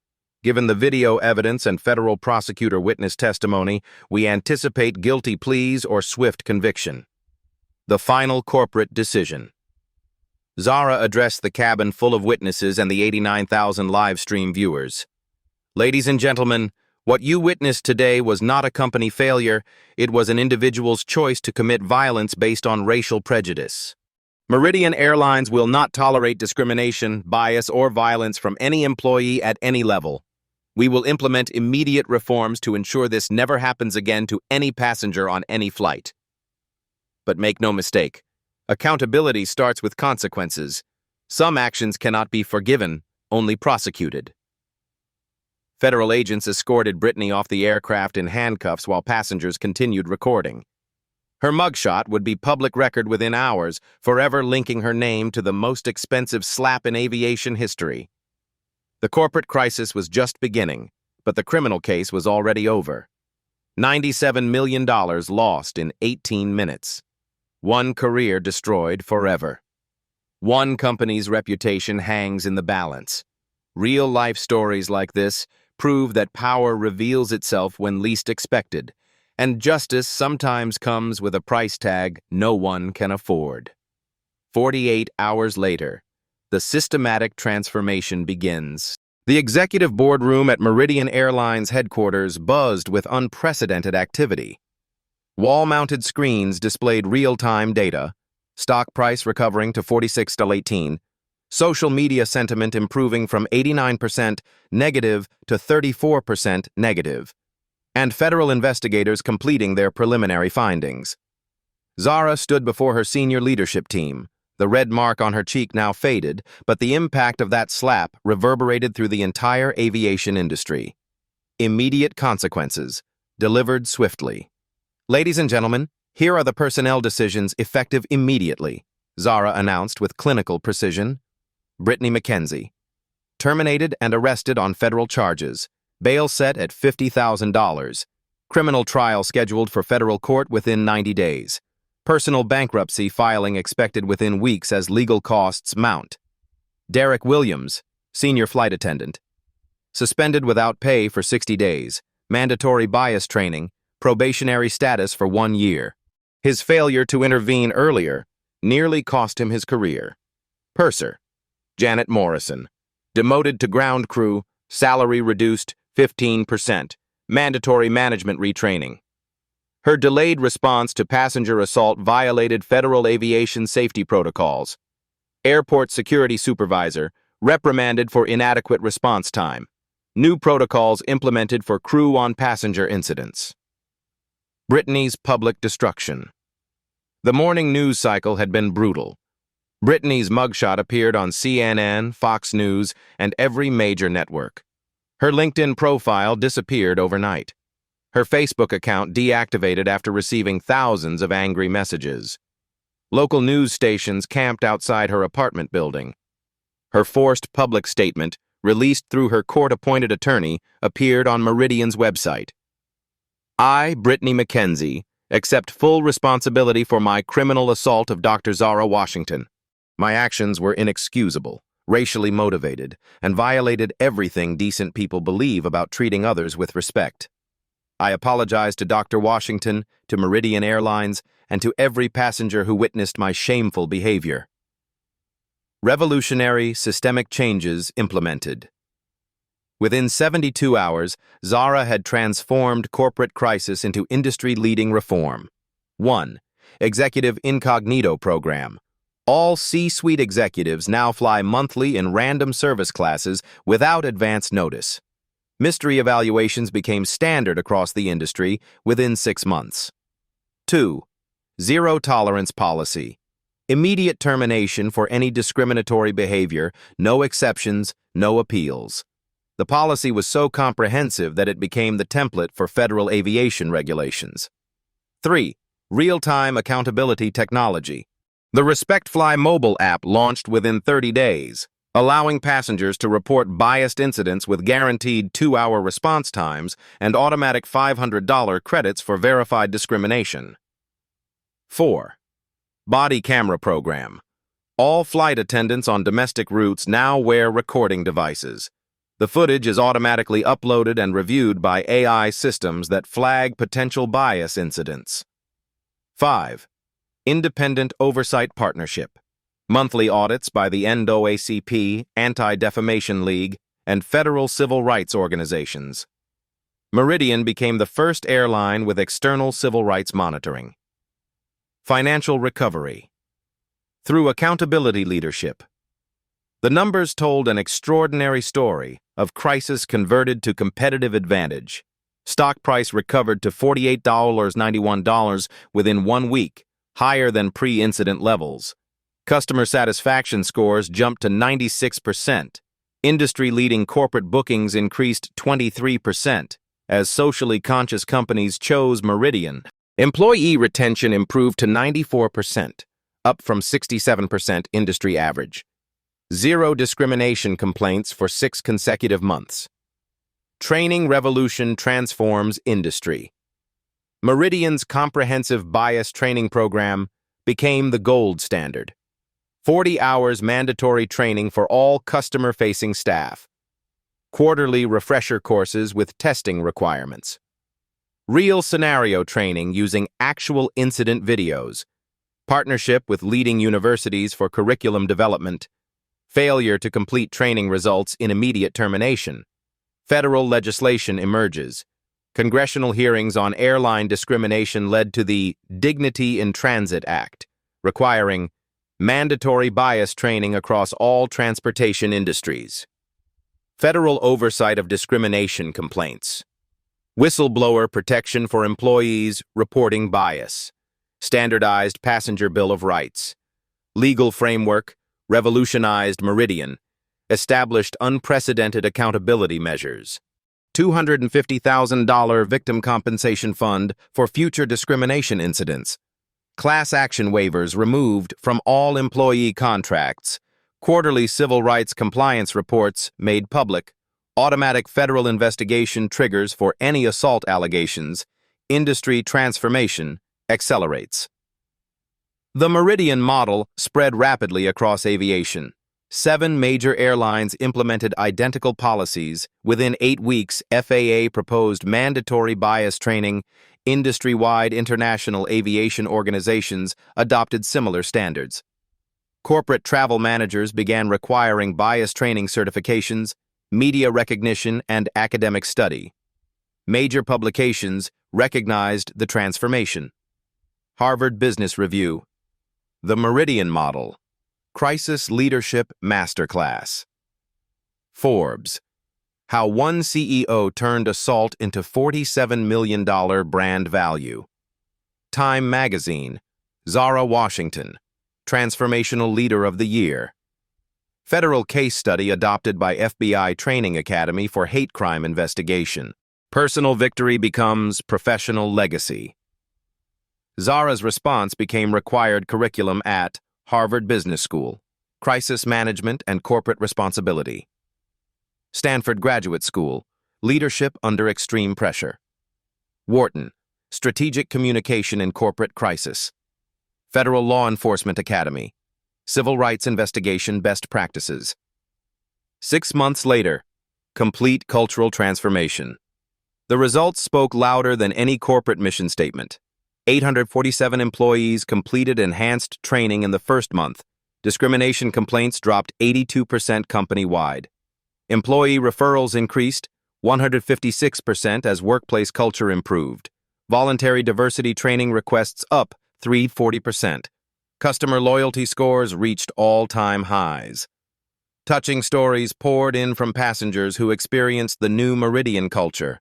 Given the video evidence and federal prosecutor witness testimony, we anticipate guilty pleas or swift conviction. The final corporate decision. Zara addressed the cabin full of witnesses and the 89,000 live stream viewers. Ladies and gentlemen, what you witnessed today was not a company failure, it was an individual's choice to commit violence based on racial prejudice. Meridian Airlines will not tolerate discrimination, bias, or violence from any employee at any level. We will implement immediate reforms to ensure this never happens again to any passenger on any flight. But make no mistake, accountability starts with consequences. Some actions cannot be forgiven, only prosecuted. Federal agents escorted Brittany off the aircraft in handcuffs while passengers continued recording. Her mugshot would be public record within hours, forever linking her name to the most expensive slap in aviation history. The corporate crisis was just beginning, but the criminal case was already over. $97 million lost in 18 minutes. One career destroyed forever. One company's reputation hangs in the balance. Real-life stories like this prove that power reveals itself when least expected, and justice sometimes comes with a price tag no one can afford. 48 hours later, the systematic transformation begins. The executive boardroom at Meridian Airlines headquarters buzzed with unprecedented activity. Wall-mounted screens displayed real-time data, stock price recovering to $46.18, social media sentiment improving from 89% negative to 34% negative, and federal investigators completing their preliminary findings. Zara stood before her senior leadership team, the red mark on her cheek now faded, but the impact of that slap reverberated through the entire aviation industry. Immediate consequences, delivered swiftly. "Ladies and gentlemen, here are the personnel decisions effective immediately," Zara announced with clinical precision. Brittany McKenzie, terminated and arrested on federal charges, bail set at $50,000, criminal trial scheduled for federal court within 90 days, personal bankruptcy filing expected within weeks as legal costs mount. Derek Williams, senior flight attendant, suspended without pay for 60 days, mandatory bias training, probationary status for 1 year. His failure to intervene earlier nearly cost him his career. Purser, Janet Morrison, demoted to ground crew, salary reduced 15%, mandatory management retraining. Her delayed response to passenger assault violated federal aviation safety protocols. Airport security supervisor, reprimanded for inadequate response time. New protocols implemented for crew on passenger incidents. Brittany's public destruction. The morning news cycle had been brutal. Brittany's mugshot appeared on CNN, Fox News, and every major network. Her LinkedIn profile disappeared overnight. Her Facebook account deactivated after receiving thousands of angry messages. Local news stations camped outside her apartment building. Her forced public statement, released through her court-appointed attorney, appeared on Meridian's website. "I, Brittany McKenzie, accept full responsibility for my criminal assault of Dr. Zara Washington. My actions were inexcusable, racially motivated, and violated everything decent people believe about treating others with respect. I apologize to Dr. Washington, to Meridian Airlines, and to every passenger who witnessed my shameful behavior." Revolutionary, systemic changes implemented. Within 72 hours, Zara had transformed corporate crisis into industry-leading reform. 1. Executive Incognito Program. All C-suite executives now fly monthly in random service classes without advance notice. Mystery evaluations became standard across the industry within 6 months. 2. Zero tolerance policy. Immediate termination for any discriminatory behavior, no exceptions, no appeals. The policy was so comprehensive that it became the template for federal aviation regulations. 3. Real-time accountability technology. The RespectFly mobile app launched within 30 days, allowing passengers to report biased incidents with guaranteed 2-hour response times and automatic $500 credits for verified discrimination. 4. Body camera program. All flight attendants on domestic routes now wear recording devices. The footage is automatically uploaded and reviewed by AI systems that flag potential bias incidents. 5. Independent Oversight Partnership. Monthly audits by the NAACP, Anti-Defamation League, and federal civil rights organizations. Meridian became the first airline with external civil rights monitoring. Financial recovery. Through accountability leadership. The numbers told an extraordinary story of crisis converted to competitive advantage. Stock price recovered to $48.91 within 1 week, higher than pre-incident levels. Customer satisfaction scores jumped to 96%. Industry-leading corporate bookings increased 23%, as socially conscious companies chose Meridian. Employee retention improved to 94%, up from 67% industry average. Zero discrimination complaints for 6 consecutive months. Training revolution transforms industry. Meridian's comprehensive bias training program became the gold standard. 40 hours mandatory training for all customer-facing staff. Quarterly refresher courses with testing requirements. Real scenario training using actual incident videos. partnership with leading universities for curriculum development, failure to complete training results in immediate termination, federal legislation emerges. Congressional hearings on airline discrimination led to the Dignity in Transit Act, requiring mandatory bias training across all transportation industries. Federal oversight of discrimination complaints. Whistleblower protection for employees reporting bias. Standardized passenger bill of rights. Legal framework revolutionized Meridian. Established unprecedented accountability measures. $250,000 victim compensation fund for future discrimination incidents. Class action waivers removed from all employee contracts. Quarterly civil rights compliance reports made public. Automatic federal investigation triggers for any assault allegations. Industry transformation accelerates. The Meridian model spread rapidly across aviation. 7 major airlines implemented identical policies. Within 8 weeks, FAA proposed mandatory bias training. Industry-wide international aviation organizations adopted similar standards. Corporate travel managers began requiring bias training certifications, media recognition, and academic study. Major publications recognized the transformation. Harvard Business Review. The Meridian Model. Crisis Leadership Masterclass. Forbes. How one CEO turned assault into $47 million brand value. Time Magazine. Zara Washington. Transformational Leader of the Year. Federal case study adopted by FBI Training Academy for hate crime investigation. Personal victory becomes professional legacy. Zara's response became required curriculum at Harvard Business School. Crisis Management and Corporate Responsibility. Stanford Graduate School. Leadership under Extreme Pressure. Wharton. Strategic Communication in Corporate Crisis. Federal Law Enforcement Academy. Civil Rights Investigation Best Practices. 6 months later, complete cultural transformation. The results spoke louder than any corporate mission statement. 847 employees completed enhanced training in the first month. Discrimination complaints dropped 82% company-wide. Employee referrals increased 156% as workplace culture improved. Voluntary diversity training requests up 340%. Customer loyalty scores reached all-time highs. Touching stories poured in from passengers who experienced the new Meridian culture.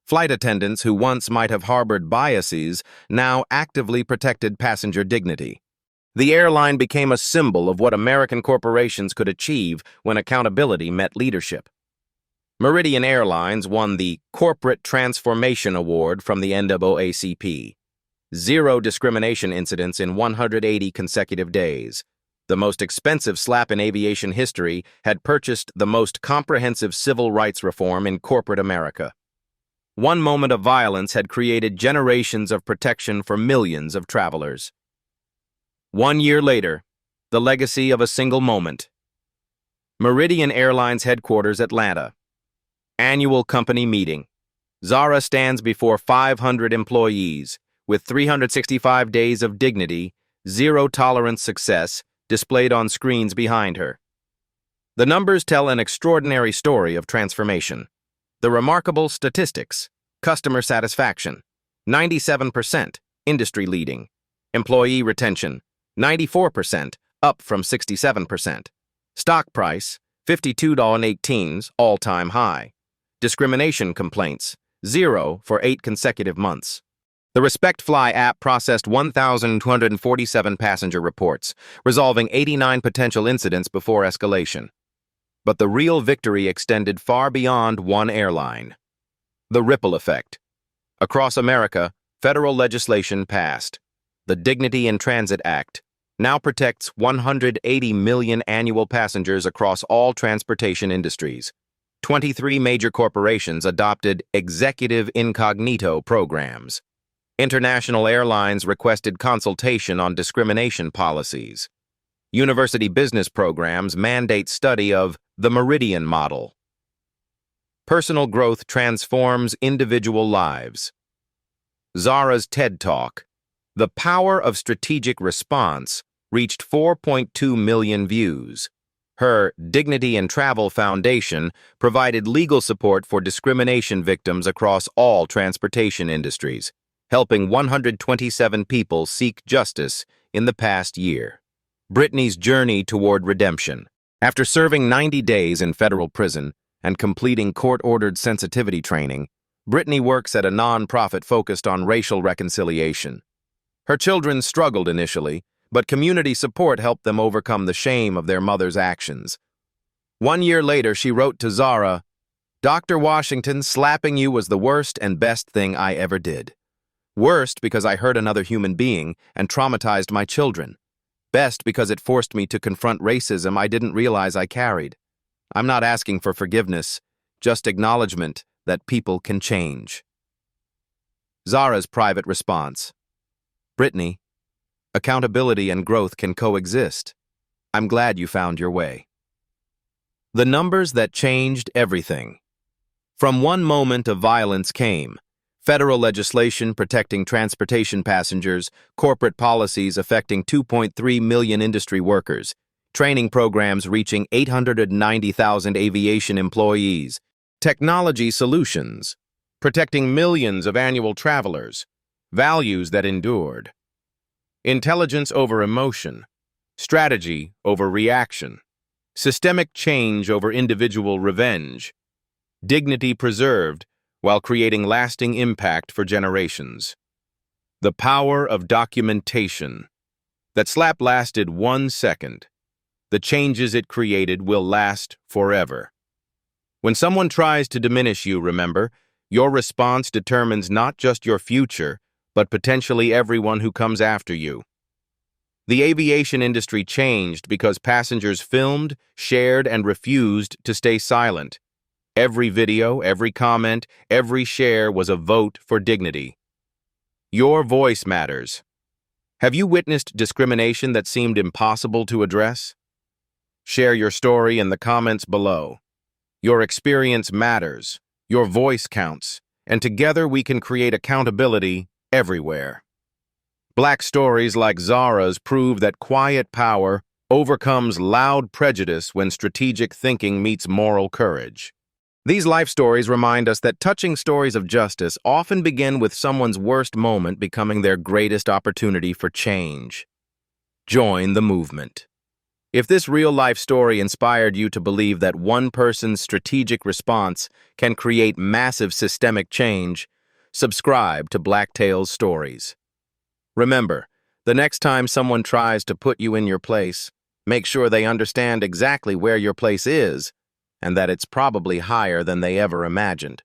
Flight attendants who once might have harbored biases now actively protected passenger dignity. The airline became a symbol of what American corporations could achieve when accountability met leadership. Meridian Airlines won the Corporate Transformation Award from the NAACP. 0 discrimination incidents in 180 consecutive days. The most expensive slap in aviation history had purchased the most comprehensive civil rights reform in corporate America. One moment of violence had created generations of protection for millions of travelers. 1 year later, the legacy of a single moment. Meridian Airlines Headquarters, Atlanta. Annual company meeting. Zara stands before 500 employees, with 365 days of dignity, zero-tolerance success displayed on screens behind her. The numbers tell an extraordinary story of transformation. The remarkable statistics: customer satisfaction, 97%, industry-leading. Employee retention, 94%, up from 67%. Stock price, $52.18, all-time high. Discrimination complaints, 0 for 8 consecutive months. The Respect Fly app processed 1,247 passenger reports, resolving 89 potential incidents before escalation. But the real victory extended far beyond one airline. The ripple effect. Across America, federal legislation passed. The Dignity in Transit Act now protects 180 million annual passengers across all transportation industries. 23 major corporations adopted executive incognito programs. International airlines requested consultation on discrimination policies. University business programs mandate study of the Meridian model. Personal growth transforms individual lives. Zara's TED Talk, The Power of Strategic Response reached 4.2 million views. Her Dignity and Travel Foundation provided legal support for discrimination victims across all transportation industries, helping 127 people seek justice in the past year. Brittany's journey toward redemption. After serving 90 days in federal prison and completing court-ordered sensitivity training, Brittany works at a non-profit focused on racial reconciliation. Her children struggled initially, but community support helped them overcome the shame of their mother's actions. 1 year later, she wrote to Zara, "Dr. Washington, slapping you was the worst and best thing I ever did. Worst because I hurt another human being and traumatized my children. Best because it forced me to confront racism I didn't realize I carried. I'm not asking for forgiveness, just acknowledgement that people can change." Zara's private response. Brittany, accountability and growth can coexist. I'm glad you found your way. The numbers that changed everything. From one moment of violence came federal legislation protecting transportation passengers, corporate policies affecting 2.3 million industry workers, training programs reaching 890,000 aviation employees, technology solutions, protecting millions of annual travelers, values that endured. Intelligence over emotion, strategy over reaction, systemic change over individual revenge, dignity preserved while creating lasting impact for generations. The power of documentation. That slap lasted 1 second. The changes it created will last forever. When someone tries to diminish you, remember, your response determines not just your future, but potentially everyone who comes after you. The aviation industry changed because passengers filmed, shared, and refused to stay silent. Every video, every comment, every share was a vote for dignity. Your voice matters. Have you witnessed discrimination that seemed impossible to address? Share your story in the comments below. Your experience matters, your voice counts, and together we can create accountability everywhere. Black stories like Zara's prove that quiet power overcomes loud prejudice when strategic thinking meets moral courage. These life stories remind us that touching stories of justice often begin with someone's worst moment becoming their greatest opportunity for change. Join the movement. If this real-life story inspired you to believe that one person's strategic response can create massive systemic change, subscribe to Black Tales Stories. Remember, the next time someone tries to put you in your place, make sure they understand exactly where your place is and that it's probably higher than they ever imagined.